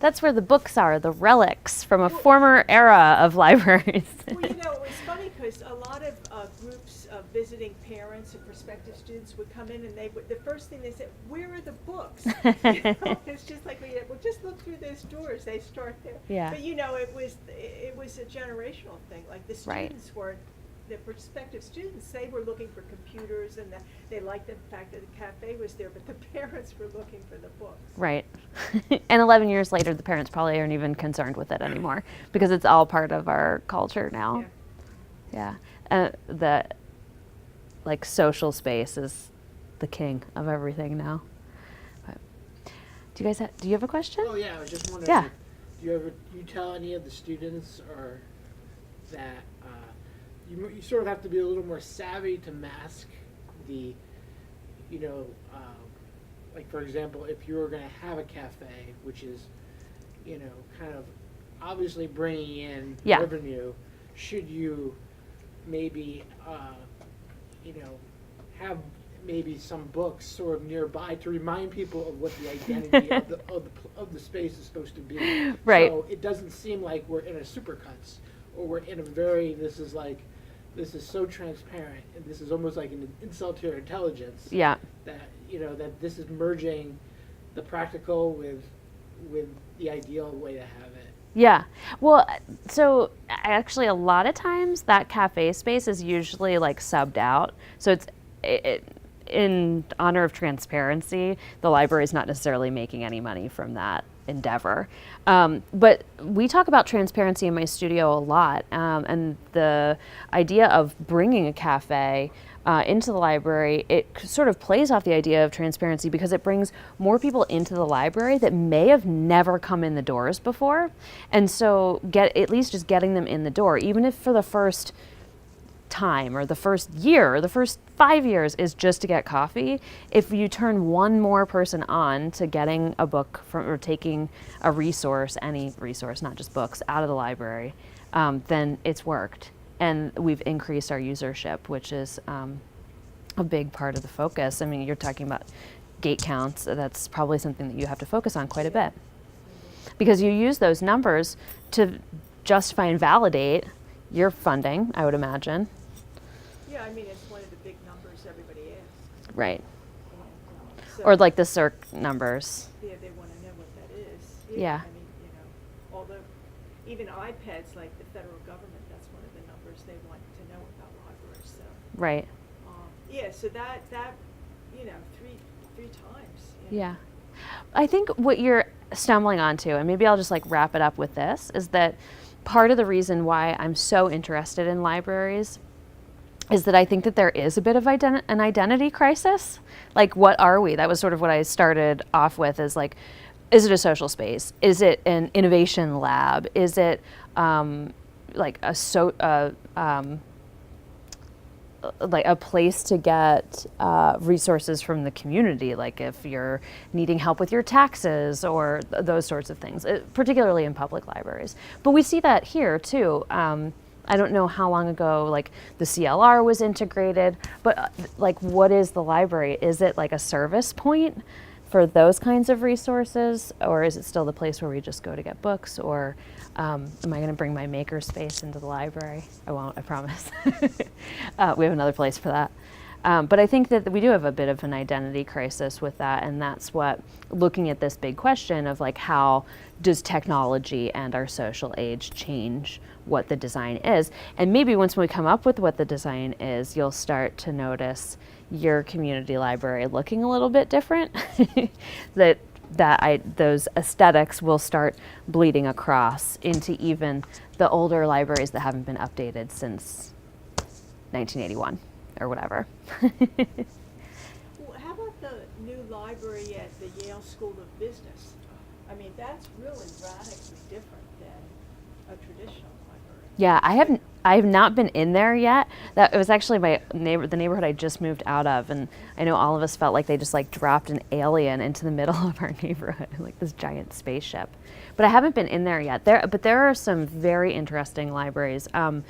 That's where the books are, the relics from a former era of libraries. Well, it was funny because a lot of groups of visiting parents and prospective students would come in, and the first thing they said, "Where are the books?" It's just like well, just look through those doors. They start there. Yeah. But it was a generational thing. Like the students were. The prospective students, they were looking for computers, and they liked the fact that the cafe was there, but the parents were looking for the books. Right. And 11 years later, the parents probably aren't even concerned with it anymore because it's all part of our culture now. Yeah. The social space is the king of everything now. But do you have a question? Oh yeah, I was just wondering. Yeah. Do you tell any of the students or that you sort of have to be a little more savvy to mask the, like for example, if you were going to have a cafe, which is, kind of obviously bringing in revenue, should you maybe, have maybe some books sort of nearby to remind people of what the identity of the space is supposed to be. Right. So it doesn't seem like we're in a Supercuts, or we're in a this is so transparent, and this is almost like an insult to your intelligence. Yeah. That that this is merging the practical with the ideal way to have it. Yeah. Well, so actually a lot of times that cafe space is usually subbed out. So it's in honor of transparency, the library is not necessarily making any money from that endeavor. But we talk about transparency in my studio a lot, and the idea of bringing a cafe into the library, it sort of plays off the idea of transparency because it brings more people into the library that may have never come in the doors before. And so at least just getting them in the door, even if for the first time or the first year or the first 5 years is just to get coffee, if you turn one more person on to getting a book from or taking a resource, any resource, not just books, out of the library, then it's worked. And we've increased our usership, which is a big part of the focus. I mean, you're talking about gate counts. That's probably something that you have to focus on quite a bit. Because you use those numbers to justify and validate your funding, I would imagine. Yeah, I mean, it's one of the big numbers everybody asks. Right. So Or like the CERC numbers. Yeah, they want to know what that is. Yeah. I mean, although even iPads, like the federal government, that's one of the numbers they want to know about libraries. So. Right. Yeah, so that three times. Yeah. I think what you're stumbling onto, and maybe I'll just wrap it up with this, is that part of the reason why I'm so interested in libraries is that I think that there is a bit of an identity crisis. What are we? That was sort of what I started off with, is is it a social space? Is it an innovation lab? Is it a place to get resources from the community, if you're needing help with your taxes or those sorts of things, particularly in public libraries. But we see that here too. I don't know how long ago the CLR was integrated, but what is the library? Is it a service point for those kinds of resources, or is it still the place where we just go to get books, or am I going to bring my maker space into the library? I won't, I promise. We have another place for that. But I think that we do have a bit of an identity crisis with that, and that's what, looking at this big question of how does technology and our social age change what the design is? And maybe once we come up with what the design is, you'll start to notice your community library looking a little bit different. Those aesthetics will start bleeding across into even the older libraries that haven't been updated since 1981 or whatever. Well, how about the new library at the Yale School of Business? I mean, that's really radically different than a traditional library. Yeah, I have not been in there yet. That it was actually the neighborhood I just moved out of, and I know all of us felt like they just like dropped an alien into the middle of our neighborhood, like this giant spaceship. But I haven't been in there yet. But there are some very interesting libraries. And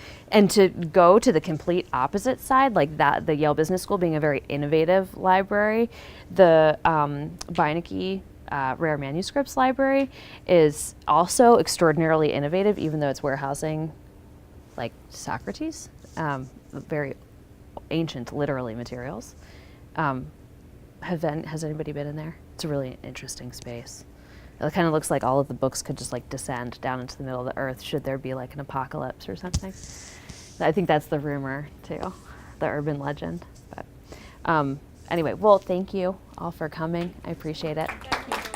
to go to the complete opposite side, like that, the Yale Business School being a very innovative library, the Beinecke Rare Manuscripts Library is also extraordinarily innovative, even though it's warehousing like Socrates, very ancient, literally, materials. Has anybody been in there? It's a really interesting space. It kind of looks like all of the books could just like descend down into the middle of the earth should there be like an apocalypse or something. I think that's the rumor too, the urban legend. But anyway, well, thank you all for coming. I appreciate it. Thank you.